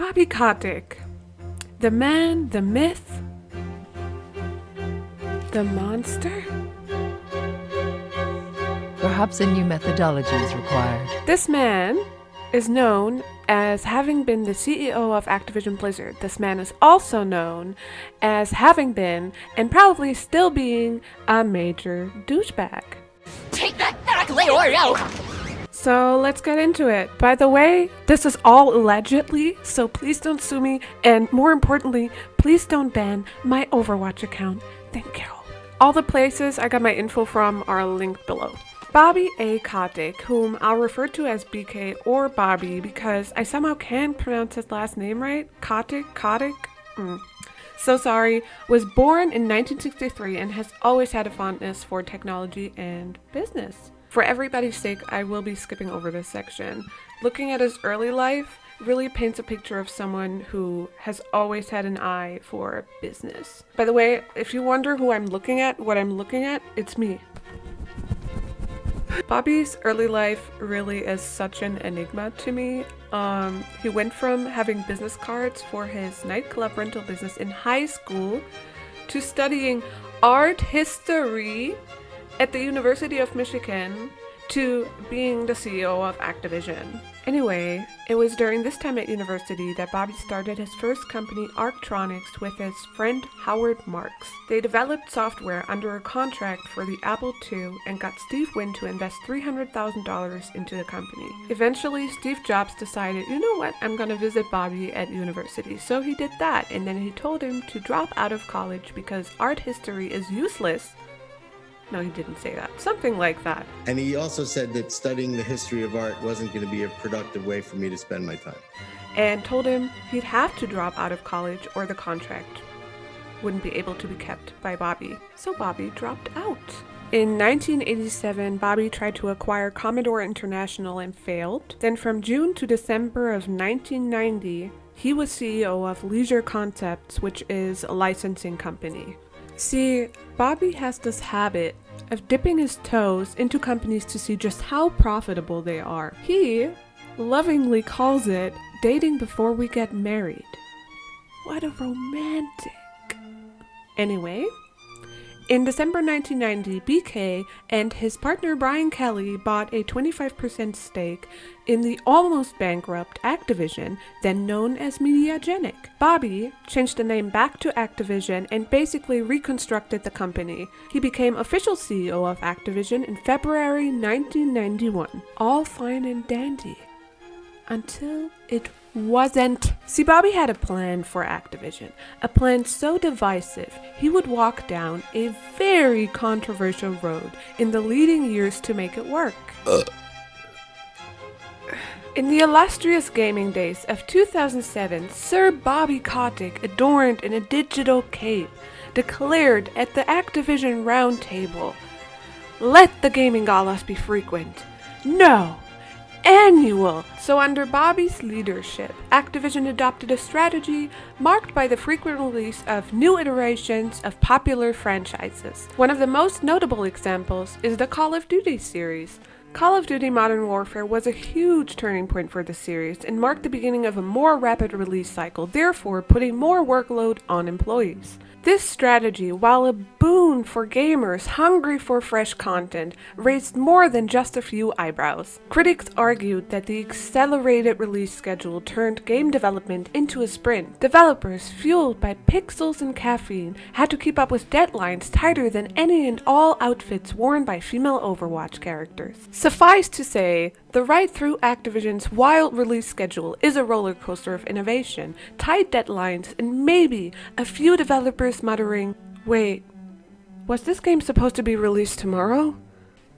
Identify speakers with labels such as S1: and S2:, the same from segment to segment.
S1: Bobby Kotick. The man, the myth, the monster?
S2: Perhaps a new methodology is required.
S1: This man is known as having been the CEO of Activision Blizzard. This man is also known as having been, and probably still being, a major douchebag.
S3: Take that back, Leonardo!
S1: So let's get into it. By the way, this is all allegedly, so please don't sue me, and more importantly, please don't ban my Overwatch account. Thank you. All the places I got my info from are linked below. Bobby A. Kotick, whom I'll refer to as BK or Bobby because I somehow can't pronounce his last name right. Kotick? So sorry, was born in 1963 and has always had a fondness for technology and business. For everybody's sake, I will be skipping over this section. Looking at his early life really paints a picture of someone who has always had an eye for business. By the way, if you wonder what I'm looking at, it's me. Bobby's early life really is such an enigma to me. He went from having business cards for his nightclub rental business in high school to studying art history at the University of Michigan to being the CEO of Activision. Anyway, it was during this time at university that Bobby started his first company, Arctronics, with his friend Howard Marks. They developed software under a contract for the Apple II and got Steve Wynn to invest $300,000 into the company. Eventually, Steve Jobs decided, you know what, I'm gonna visit Bobby at university. So he did that, and then he told him to drop out of college because art history is useless. No, he didn't say that. Something like that.
S4: And he also said that studying the history of art wasn't going to be a productive way for me to spend my time.
S1: And told him he'd have to drop out of college or the contract wouldn't be able to be kept by Bobby. So Bobby dropped out. In 1987, Bobby tried to acquire Commodore International and failed. Then from June to December of 1990, he was CEO of Leisure Concepts, which is a licensing company. See, Bobby has this habit of dipping his toes into companies to see just how profitable they are. He lovingly calls it dating before we get married. What a romantic. Anyway, in December 1990, BK and his partner Brian Kelly bought a 25% stake in the almost bankrupt Activision, then known as Mediagenic. Bobby changed the name back to Activision and basically reconstructed the company. He became official CEO of Activision in February 1991. All fine and dandy. Until it wasn't. See, Bobby had a plan for Activision. A plan so divisive, he would walk down a very controversial road in the leading years to make it work. In the illustrious gaming days of 2007, Sir Bobby Kotick, adorned in a digital cape, declared at the Activision round table, "Let the gaming galas be frequent. No! Annual." So under Bobby's leadership, Activision adopted a strategy marked by the frequent release of new iterations of popular franchises. One of the most notable examples is the Call of Duty series. Call of Duty Modern Warfare was a huge turning point for the series and marked the beginning of a more rapid release cycle, therefore putting more workload on employees. This strategy, while a boon for gamers hungry for fresh content, raised more than just a few eyebrows. Critics argued that the accelerated release schedule turned game development into a sprint. Developers, fueled by pixels and caffeine, had to keep up with deadlines tighter than any and all outfits worn by female Overwatch characters. Suffice to say, the ride through Activision's wild release schedule is a roller coaster of innovation, tight deadlines, and maybe a few developers muttering, "Wait, was this game supposed to be released tomorrow?"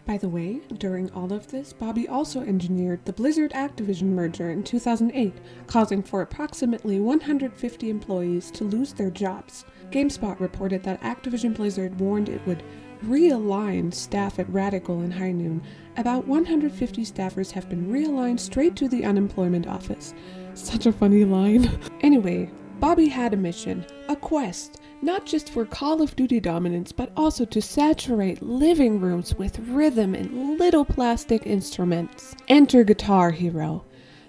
S1: By the way, during all of this, Bobby also engineered the Blizzard-Activision merger in 2008, causing for approximately 150 employees to lose their jobs. GameSpot reported that Activision Blizzard warned it would realign staff at Radical and High Noon. About 150 staffers have been realigned straight to the unemployment office. Such a funny line. Anyway, Bobby had a mission, a quest, not just for Call of Duty dominance, but also to saturate living rooms with rhythm and little plastic instruments. Enter Guitar Hero.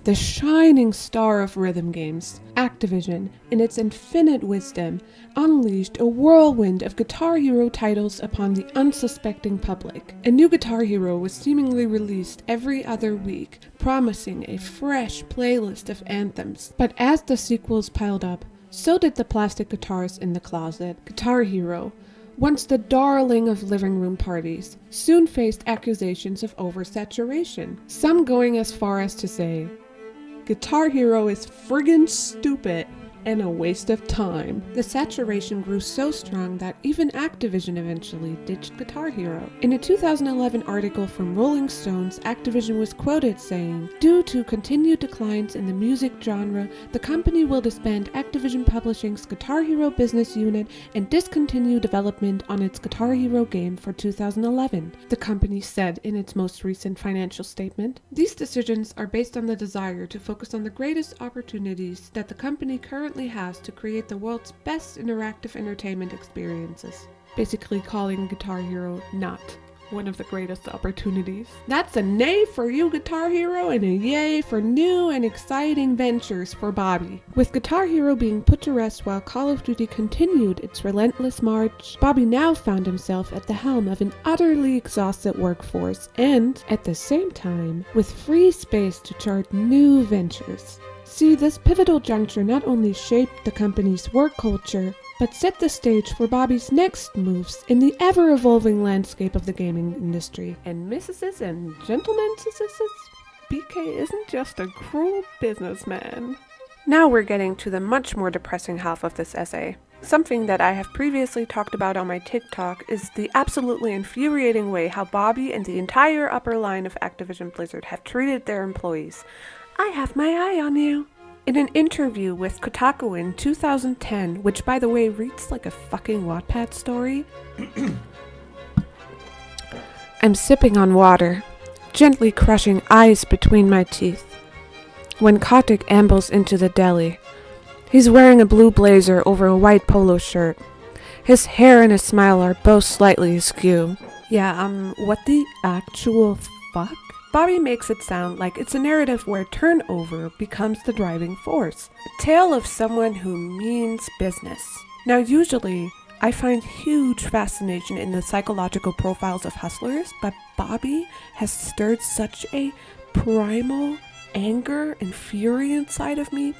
S1: The shining star of rhythm games, Activision, in its infinite wisdom, unleashed a whirlwind of Guitar Hero titles upon the unsuspecting public. A new Guitar Hero was seemingly released every other week, promising a fresh playlist of anthems. But as the sequels piled up, so did the plastic guitars in the closet. Guitar Hero, once the darling of living room parties, soon faced accusations of oversaturation, some going as far as to say, Guitar Hero is friggin' stupid and a waste of time. The saturation grew so strong that even Activision eventually ditched Guitar Hero. In a 2011 article from Rolling Stones, Activision was quoted saying, "Due to continued declines in the music genre, the company will disband Activision Publishing's Guitar Hero business unit and discontinue development on its Guitar Hero game for 2011, the company said in its most recent financial statement. These decisions are based on the desire to focus on the greatest opportunities that the company currently has to create the world's best interactive entertainment experiences." Basically calling Guitar Hero not one of the greatest opportunities. That's a nay for you, Guitar Hero, and a yay for new and exciting ventures for Bobby. With Guitar Hero being put to rest while Call of Duty continued its relentless march, Bobby now found himself at the helm of an utterly exhausted workforce and, at the same time, with free space to chart new ventures. See, this pivotal juncture not only shaped the company's work culture, but set the stage for Bobby's next moves in the ever-evolving landscape of the gaming industry. And missuses and gentlemen, BK isn't just a cruel businessman. Now we're getting to the much more depressing half of this essay. Something that I have previously talked about on my TikTok is the absolutely infuriating way how Bobby and the entire upper line of Activision Blizzard have treated their employees. I have my eye on you. In an interview with Kotick in 2010, which by the way reads like a fucking Wattpad story, I'm sipping on water, gently crushing ice between my teeth, when Kotick ambles into the deli. He's wearing a blue blazer over a white polo shirt. His hair and his smile are both slightly askew. Yeah, what the actual fuck? Bobby makes it sound like it's a narrative where turnover becomes the driving force. A tale of someone who means business. Now usually, I find huge fascination in the psychological profiles of hustlers, but Bobby has stirred such a primal anger and fury inside of me.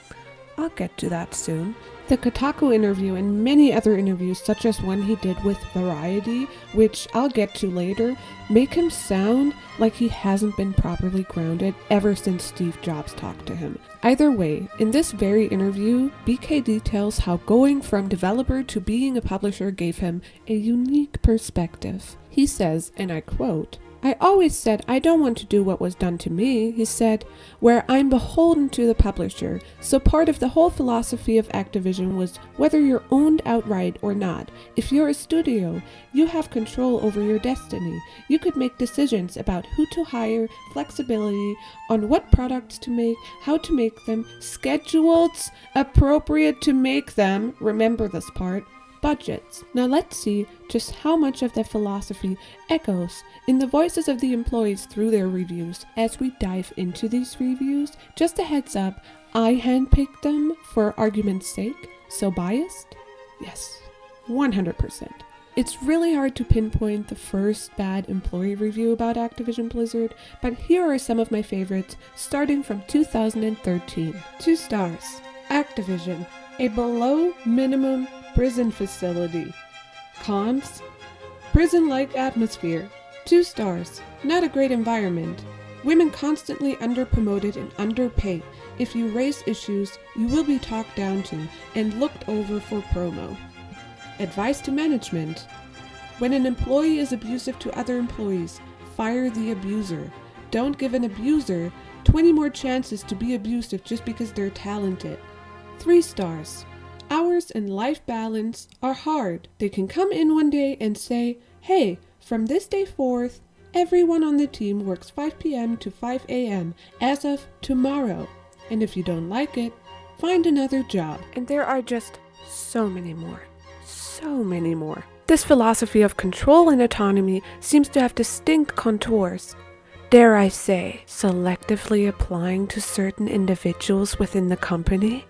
S1: I'll get to that soon. The Kotick interview and many other interviews, such as one he did with Variety, which I'll get to later, make him sound like he hasn't been properly grounded ever since Steve Jobs talked to him. Either way, in this very interview, BK details how going from developer to being a publisher gave him a unique perspective. He says, and I quote, "I always said I don't want to do what was done to me," he said, "where I'm beholden to the publisher. So part of the whole philosophy of Activision was whether you're owned outright or not. If you're a studio, you have control over your destiny. You could make decisions about who to hire, flexibility on what products to make, how to make them, schedules appropriate to make them," remember this part, budgets. Now let's see just how much of that philosophy echoes in the voices of the employees through their reviews. As we dive into these reviews, just a heads up, I handpicked them for argument's sake, so biased? Yes, 100%. It's really hard to pinpoint the first bad employee review about Activision Blizzard, but here are some of my favorites, starting from 2013. 2 stars. Activision, a below minimum prison facility. Cons: prison-like atmosphere. 2 stars. Not a great environment. Women constantly underpromoted and underpaid. If you raise issues, you will be talked down to and looked over for promo. Advice to management: when an employee is abusive to other employees, fire the abuser. Don't give an abuser 20 more chances to be abusive just because they're talented. 3 stars. Hours and life balance are hard. They can come in one day and say, "Hey, from this day forth, everyone on the team works 5 p.m. to 5 a.m. as of tomorrow. And if you don't like it, find another job." And there are just so many more. So many more. This philosophy of control and autonomy seems to have distinct contours. dare I say, selectively applying to certain individuals within the company?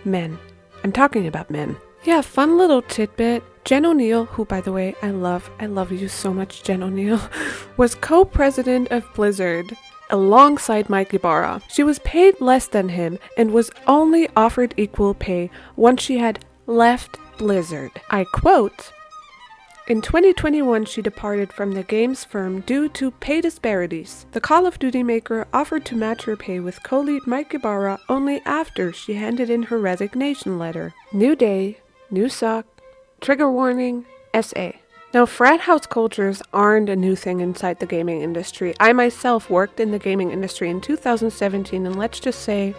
S1: Men. I'm talking about men. Yeah, fun little tidbit. Jen O'Neill, who by the way, I love you so much, Jen O'Neill, was co-president of Blizzard alongside Mike Ibarra. She was paid less than him and was only offered equal pay once she had left Blizzard. I quote, "In 2021, she departed from the games firm due to pay disparities. The Call of Duty maker offered to match her pay with co-lead Mike Ibarra only after she handed in her resignation letter. New day, new sock, trigger warning, SA." Now, frat house cultures aren't a new thing inside the gaming industry. I myself worked in the gaming industry in 2017, and let's just say,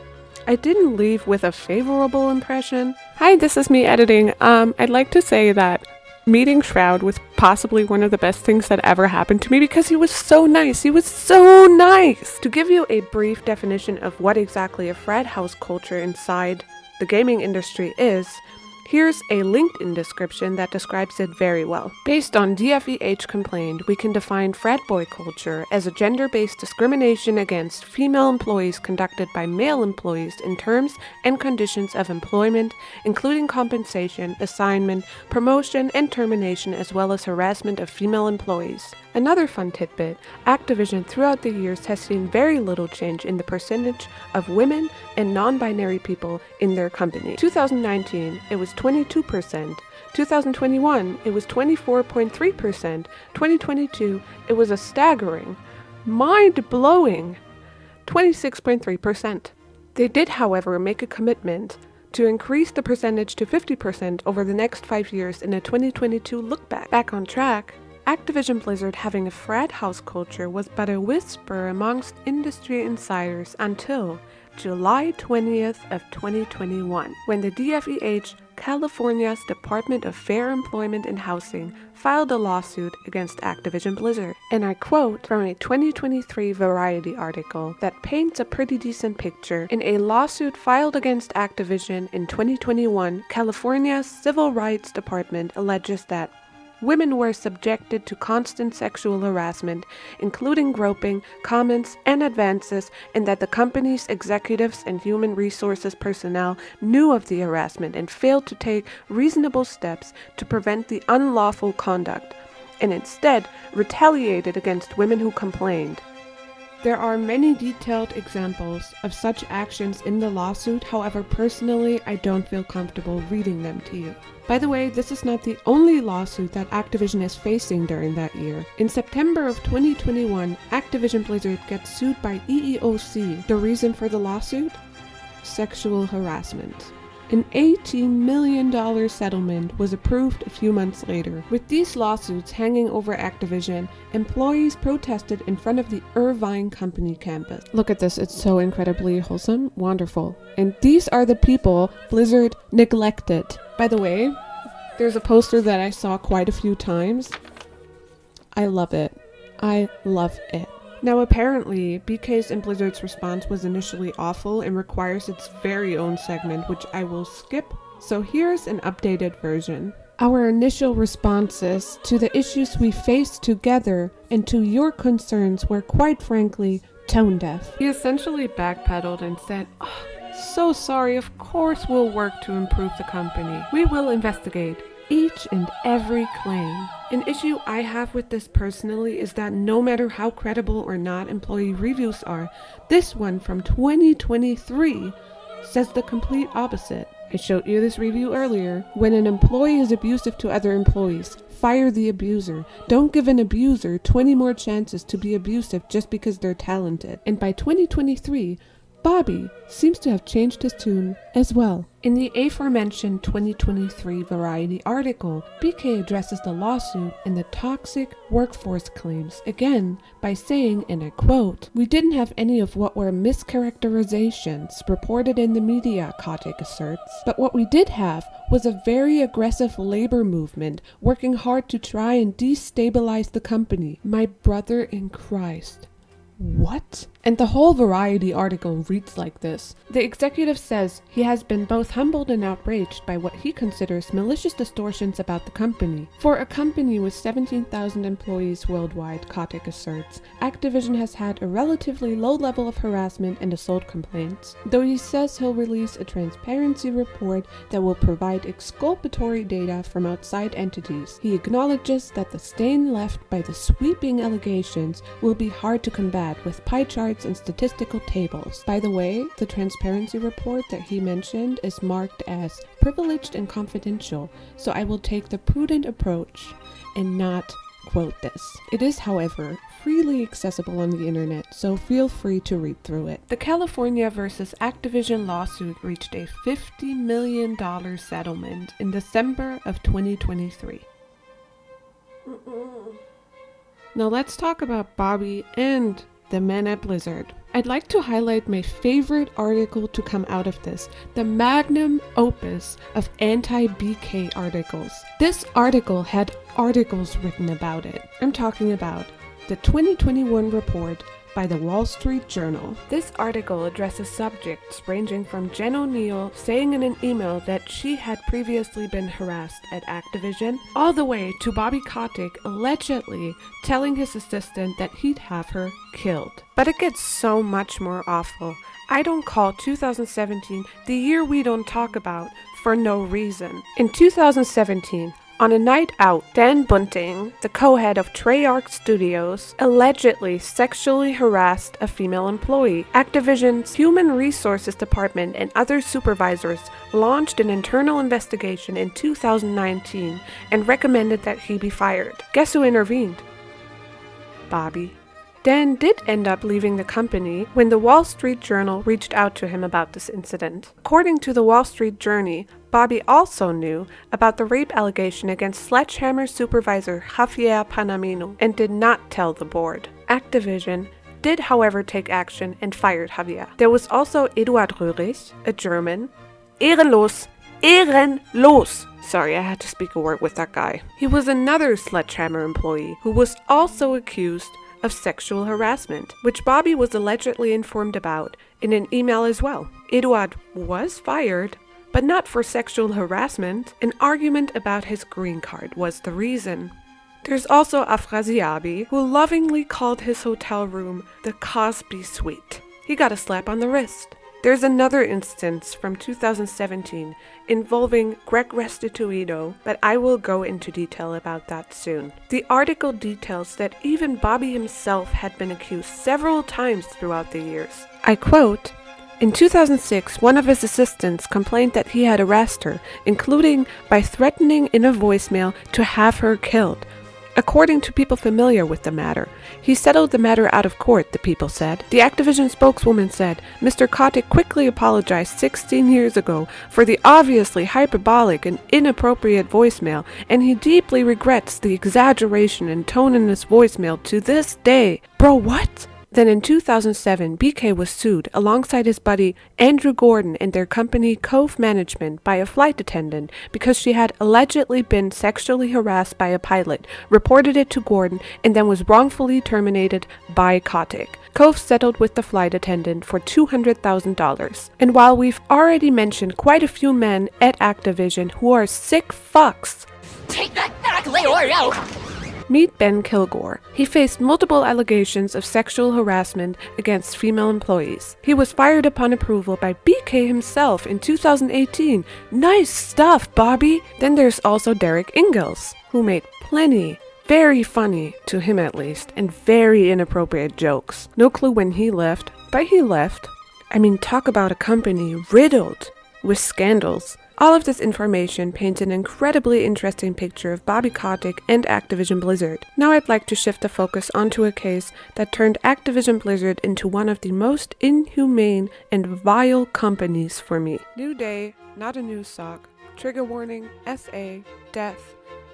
S1: I didn't leave with a favorable impression. Hi, this is me editing. I'd like to say that meeting Shroud was possibly one of the best things that ever happened to me because he was so nice. He was so nice! To give you a brief definition of what exactly a frat house culture inside the gaming industry is, here's a LinkedIn description that describes it very well. Based on DFEH complained, we can define frat boy culture as a gender-based discrimination against female employees conducted by male employees in terms and conditions of employment, including compensation, assignment, promotion, and termination, as well as harassment of female employees. Another fun tidbit, Activision throughout the years has seen very little change in the percentage of women and non-binary people in their company. 2019, it was 22%. 2021, it was 24.3%. 2022, it was a staggering, mind-blowing 26.3%. They did, however, make a commitment to increase the percentage to 50% over the next 5 years in a 2022 look back. Back on track, Activision Blizzard having a frat house culture was but a whisper amongst industry insiders until July 20th of 2021, when the DFEH, California's Department of Fair Employment and Housing, filed a lawsuit against Activision Blizzard. And I quote from a 2023 Variety article that paints a pretty decent picture. In a lawsuit filed against Activision in 2021, California's Civil Rights Department alleges that women were subjected to constant sexual harassment, including groping, comments, and advances, and that the company's executives and human resources personnel knew of the harassment and failed to take reasonable steps to prevent the unlawful conduct, and instead retaliated against women who complained. There are many detailed examples of such actions in the lawsuit, however, personally, I don't feel comfortable reading them to you. By the way, this is not the only lawsuit that Activision is facing during that year. In September of 2021, Activision Blizzard gets sued by EEOC. The reason for the lawsuit? Sexual harassment. An $18 million settlement was approved a few months later. With these lawsuits hanging over Activision, employees protested in front of the Irvine company campus. Look at this, it's so incredibly wholesome, wonderful. And these are the people Blizzard neglected. By the way, there's a poster that I saw quite a few times. I love it. I love it. Now apparently, BK's and Blizzard's response was initially awful and requires its very own segment, which I will skip. So here's an updated version. Our initial responses to the issues we faced together and to your concerns were quite frankly tone deaf. He essentially backpedaled and said, "So sorry, of course we'll work to improve the company. We will investigate each and every claim." An issue I have with this personally is that no matter how credible or not employee reviews are, this one from 2023 says the complete opposite. I showed you this review earlier. When an employee is abusive to other employees, fire the abuser. Don't give an abuser 20 more chances to be abusive just because they're talented. And by 2023, Bobby seems to have changed his tune as well. In the aforementioned 2023 Variety article, BK addresses the lawsuit and the toxic workforce claims again by saying, and I quote, "We didn't have any of what were mischaracterizations reported in the media," Kotick asserts. "But what we did have was a very aggressive labor movement working hard to try and destabilize the company." My brother in Christ. What? And the whole Variety article reads like this. The executive says he has been both humbled and outraged by what he considers malicious distortions about the company. For a company with 17,000 employees worldwide, Kotick asserts, Activision has had a relatively low level of harassment and assault complaints, though he says he'll release a transparency report that will provide exculpatory data from outside entities. He acknowledges that the stain left by the sweeping allegations will be hard to combat with pie charts and statistical tables. By the way, the transparency report that he mentioned is marked as privileged and confidential, so I will take the prudent approach and not quote this. It is, however, freely accessible on the internet, so feel free to read through it. The California versus Activision lawsuit reached a $50 million settlement in December of 2023. Now let's talk about Bobby and the men at Blizzard. I'd like to highlight my favorite article to come out of this, the magnum opus of anti-BK articles. This article had articles written about it. I'm talking about the 2021 report by the Wall Street Journal. This article addresses subjects ranging from Jen O'Neill saying in an email that she had previously been harassed at Activision, all the way to Bobby Kotick allegedly telling his assistant that he'd have her killed. But it gets so much more awful. I don't call 2017 the year we don't talk about for no reason. In 2017, on a night out, Dan Bunting, the co-head of Treyarch Studios, allegedly sexually harassed a female employee. Activision's Human Resources Department and other supervisors launched an internal investigation in 2019 and recommended that he be fired. Guess who intervened? Bobby. Dan did end up leaving the company when the Wall Street Journal reached out to him about this incident. According to the Wall Street Journal, Bobby also knew about the rape allegation against Sledgehammer supervisor Javier Panamino and did not tell the board. Activision did, however, take action and fired Javier. There was also Eduard Röhrig, a German. Ehrenlos! Ehrenlos! Sorry, I had to speak a word with that guy. He was another Sledgehammer employee who was also accused of sexual harassment, which Bobby was allegedly informed about in an email as well. Eduard was fired, but not for sexual harassment. An argument about his green card was the reason. There's also Afraziabi, who lovingly called his hotel room the Cosby Suite. He got a slap on the wrist. There's another instance from 2017 involving Greg Restituido, but I will go into detail about that soon. The article details that even Bobby himself had been accused several times throughout the years. I quote, "In 2006, one of his assistants complained that he had harassed her, including by threatening in a voicemail to have her killed. According to people familiar with the matter, he settled the matter out of court, the people said. The Activision spokeswoman said, Mr. Kotick quickly apologized 16 years ago for the obviously hyperbolic and inappropriate voicemail, and he deeply regrets the exaggeration and tone in his voicemail to this day." Bro, what? Then in 2007, BK was sued alongside his buddy Andrew Gordon and their company Cove Management by a flight attendant because she had allegedly been sexually harassed by a pilot, reported it to Gordon, and then was wrongfully terminated by Kotick. Cove settled with the flight attendant for $200,000. And while we've already mentioned quite a few men at Activision who are sick fucks,
S3: Take that back, Leorio!
S1: meet Ben Kilgore. He faced multiple allegations of sexual harassment against female employees. He was fired upon approval by BK himself in 2018. Nice stuff, Bobby! Then there's also Derek Ingalls, who made plenty, very funny, to him at least, and very inappropriate jokes. No clue when he left, but he left. I mean, talk about a company riddled with scandals. All of this information paints an incredibly interesting picture of Bobby Kotick and Activision Blizzard. Now I'd like to shift the focus onto a case that turned Activision Blizzard into one of the most inhumane and vile companies for me. New day, not a news sock. Trigger warning, SA, death.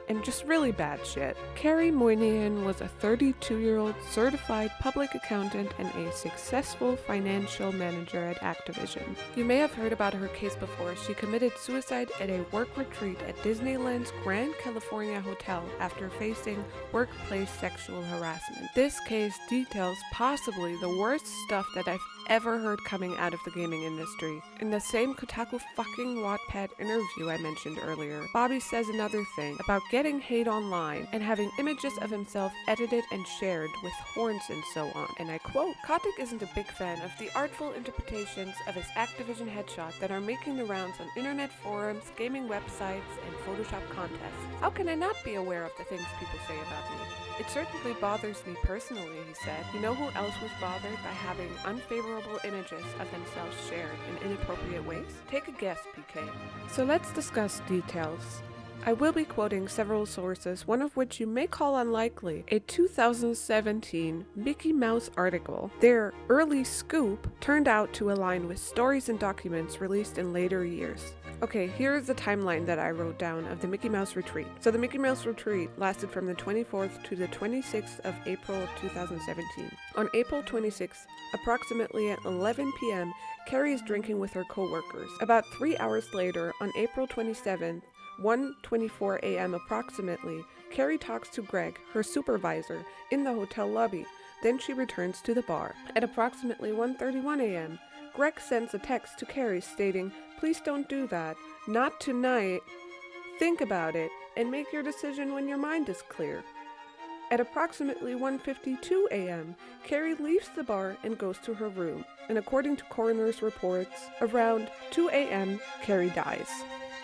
S1: and just really bad shit. Kerri Moynihan was a 32-year-old certified public accountant and a successful financial manager at Activision. You may have heard about her case before. She committed suicide at a work retreat at Disneyland's Grand California Hotel after facing workplace sexual harassment. This case details possibly the worst stuff that I've ever heard coming out of the gaming industry. In the same Kotaku fucking Wattpad interview I mentioned earlier, Bobby says another thing about getting hate online and having images of himself edited and shared with horns and so on. And I quote, "Kotick isn't a big fan of the artful interpretations of his Activision headshot that are making the rounds on internet forums, gaming websites, and Photoshop contests. How can I not be aware of the things people say about me? It certainly bothers me personally," he said. You know who else was bothered by having unfavorable images of themselves shared in inappropriate ways? Take a guess, PK. So let's discuss details. I will be quoting several sources, one of which you may call unlikely, a 2017 Mickey Mouse article. Their early scoop turned out to align with stories and documents released in later years. Okay, here's the timeline that I wrote down of the Mickey Mouse retreat. So the Mickey Mouse retreat lasted from the 24th to the 26th of April 2017. On April 26th, approximately at 11 p.m., Kerri is drinking with her co-workers. About 3 hours later, on April 27th, 1:24 a.m. approximately, Kerri talks to Greg, her supervisor, in the hotel lobby. Then she returns to the bar. At approximately 1:31 a.m., Greg sends a text to Kerri stating, "Please don't do that. Not tonight. Think about it and make your decision when your mind is clear." At approximately 1:52 a.m., Kerri leaves the bar and goes to her room. And according to coroner's reports, around 2 a.m., Kerri dies.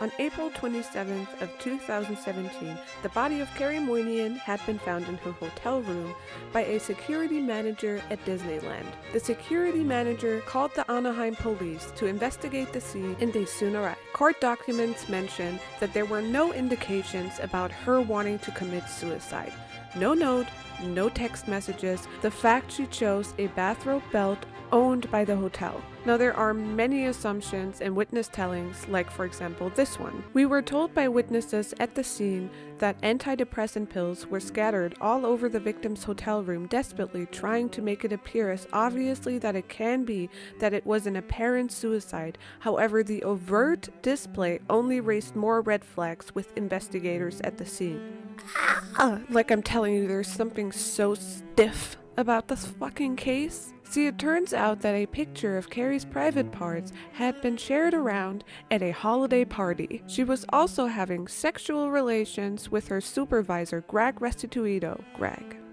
S1: On April 27th of 2017, the body of Kerri Moynihan had been found in her hotel room by a security manager at Disneyland. The security manager called the Anaheim police to investigate the scene, and they soon arrived. Court documents mention that there were no indications about her wanting to commit suicide. No note, no text messages, the fact she chose a bathrobe belt owned by the hotel. Now there are many assumptions and witness tellings, like for example this one. We were told by witnesses at the scene that antidepressant pills were scattered all over the victim's hotel room, desperately trying to make it appear as obviously that it can be that it was an apparent suicide. However, the overt display only raised more red flags with investigators at the scene. Like I'm telling you, there's something so stiff about this fucking case. See, it turns out that a picture of Kerri's private parts had been shared around at a holiday party. She was also having sexual relations with her supervisor, Greg Restituido. Greg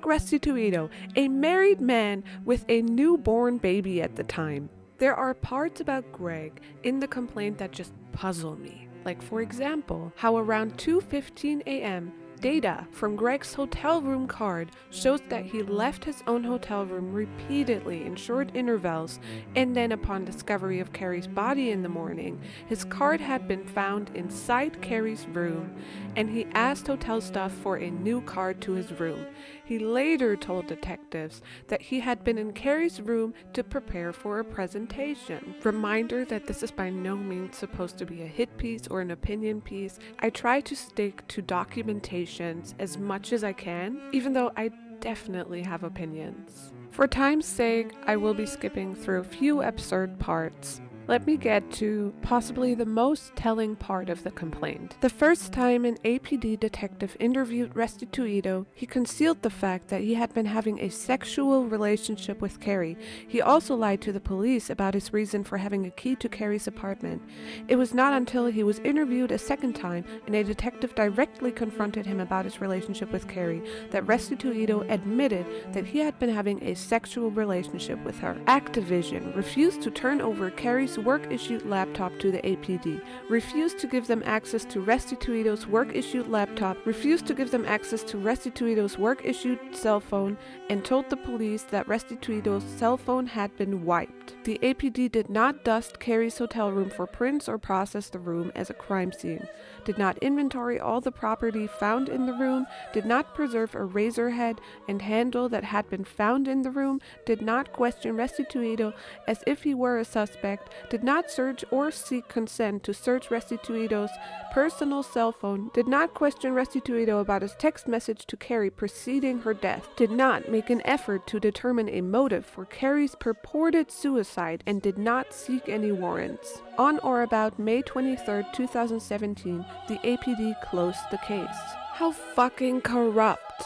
S1: Restituido, a married man with a newborn baby at the time. There are parts about Greg in the complaint that just puzzle me. Like, for example, how around 2:15 a.m., data from Greg's hotel room card shows that he left his own hotel room repeatedly in short intervals, and then upon discovery of Kerri's body in the morning, his card had been found inside Kerri's room, and he asked hotel staff for a new card to his room. He later told detectives that he had been in Kerri's room to prepare for a presentation. Reminder that this is by no means supposed to be a hit piece or an opinion piece. I try to stick to documentations as much as I can, even though I definitely have opinions. For time's sake, I will be skipping through a few absurd parts. Let me get to possibly the most telling part of the complaint. The first time an APD detective interviewed Restituido, he concealed the fact that he had been having a sexual relationship with Kerri. He also lied to the police about his reason for having a key to Kerri's apartment. It was not until he was interviewed a second time and a detective directly confronted him about his relationship with Kerri that Restituido admitted that he had been having a sexual relationship with her. Activision refused to turn over Kerri's work-issued laptop to the APD, refused to give them access to Restituido's work-issued laptop, refused to give them access to Restituido's work-issued cell phone, and told the police that Restituido's cell phone had been wiped. corrupt. The APD did not dust Kerri's hotel room for prints or process the room as a crime scene, did not inventory all the property found in the room, did not preserve a razor head and handle that had been found in the room, did not question Restituido as if he were a suspect, did not search or seek consent to search Restituido's personal cell phone, did not question Restituido about his text message to Kerri preceding her death, did not make an effort to determine a motive for Kerri's purported suicide, and did not seek any warrants. On or about May 23, 2017, the APD closed the case. How fucking corrupt.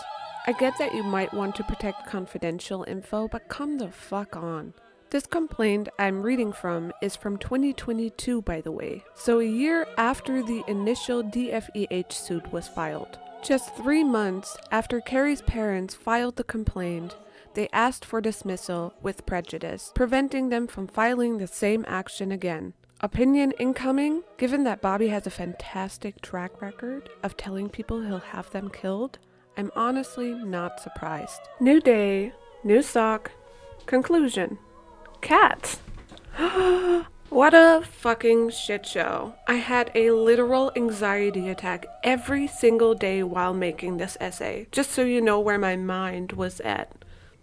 S1: I get that you might want to protect confidential info, but come the fuck on. This complaint I'm reading from is from 2022, by the way, so a year after the initial DFEH suit was filed. Just 3 months after Kerri's parents filed the complaint, they asked for dismissal with prejudice, preventing them from filing the same action again. Opinion incoming? Given that Bobby has a fantastic track record of telling people he'll have them killed, I'm honestly not surprised. New day, new sock. Conclusion. Cats. What a fucking shit show. I had a literal anxiety attack every single day while making this essay, just so you know where my mind was at.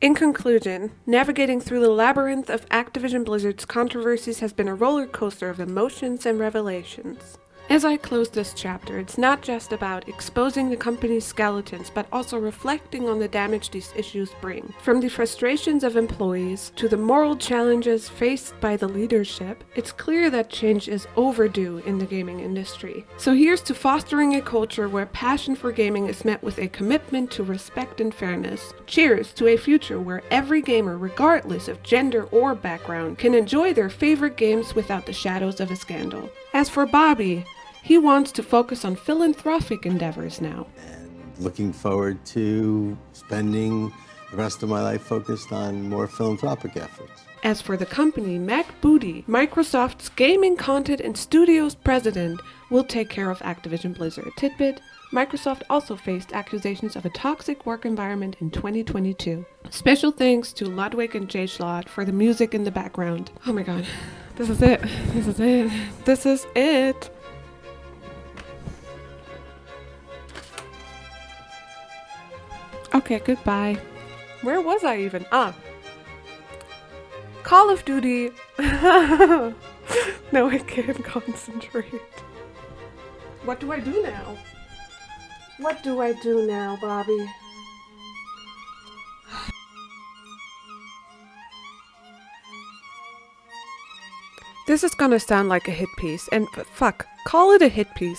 S1: In conclusion, navigating through the labyrinth of Activision Blizzard's controversies has been a roller coaster of emotions and revelations. As I close this chapter, it's not just about exposing the company's skeletons, but also reflecting on the damage these issues bring. From the frustrations of employees to the moral challenges faced by the leadership, it's clear that change is overdue in the gaming industry. So here's to fostering a culture where passion for gaming is met with a commitment to respect and fairness. Cheers to a future where every gamer, regardless of gender or background, can enjoy their favorite games without the shadows of a scandal. As for Bobby, he wants to focus on philanthropic endeavors now.
S4: And looking forward to spending the rest of my life focused on more philanthropic efforts.
S1: As for the company, Mac Booty, Microsoft's gaming content and studios president, will take care of Activision Blizzard. Tidbit: Microsoft also faced accusations of a toxic work environment in 2022. Special thanks to Ludwig and J. Schlott for the music in the background. Oh my god. This is it. This is it. This is it. Okay, goodbye. Where was I even? Call of Duty. No, I can't concentrate. What do I do now? What do I do now, Bobby? This is gonna sound like a hit piece, and fuck, call it a hit piece.